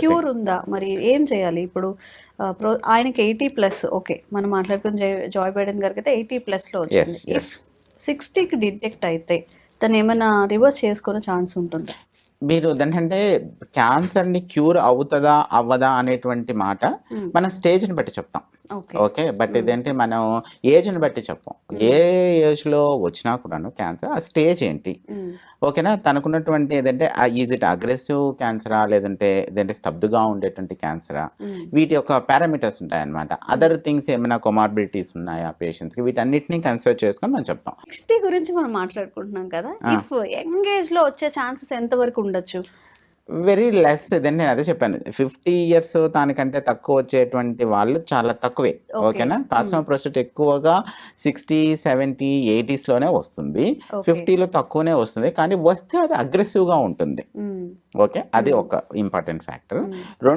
Cure ఉందా మరి ఏం చేయాలి ఇప్పుడు? ఆయనకి 80+ ఓకే, మనం మాట్లాడుకున్న జాయ్ బైడెన్ గారికి అయితే 80+లో వచ్చింది. yes. ఇఫ్ 60కి డిటెక్ట్ అయితే తను ఏమైనా రివర్స్ చేసుకునే ఛాన్స్ ఉంటుందా? మీరు ఏంటంటే క్యాన్సర్ని క్యూర్ అవుతుందా అవ్వదా అనేటువంటి మాట మనం స్టేజ్ని బట్టి చెప్తాం. ఓకే. ఓకే, బట్ ఇదేంటి మనం ఏజ్ని బట్టి చెప్పం. ఏ ఏజ్లో వచ్చినా కూడాను క్యాన్సర్ ఆ స్టేజ్ ఏంటి, ఓకేనా, తనకున్నటువంటి ఏదంటే ఈజ్ ఇట్ అగ్రెసివ్ క్యాన్సరా లేదంటే ఏదంటే స్తబ్దుగా ఉండేటువంటి క్యాన్సరా, వీటి యొక్క పారామీటర్స్ ఉంటాయన్నమాట. అదర్ థింగ్స్ ఏమైనా కొమార్బిడిటీస్ ఉన్నాయా పేషెంట్స్కి, వీటన్నిటిని కన్సిడర్ చేసుకొని మనం చెప్తాం. 60 గురించి మనం మాట్లాడుకుంటున్నాం కదా, ఇఫ్ యంగ్ ఏజ్లో వచ్చే ఛాన్సెస్ ఎంతవరకు ఉండొచ్చు? Very less. ఇదండి నేను అదే చెప్పాను, 50 ఇయర్స్ దానికంటే తక్కువ వచ్చేటువంటి వాళ్ళు చాలా తక్కువే. ఓకేనా, కార్సినోమా ప్రోస్టేట్ ఎక్కువగా 60, 70, 80స్లోనే వస్తుంది. 50లో తక్కువనే వస్తుంది, కానీ వస్తే అది అగ్రెసివ్గా ఉంటుంది. ఓకే, అది ఒక ఇంపార్టెంట్ ఫ్యాక్టర్.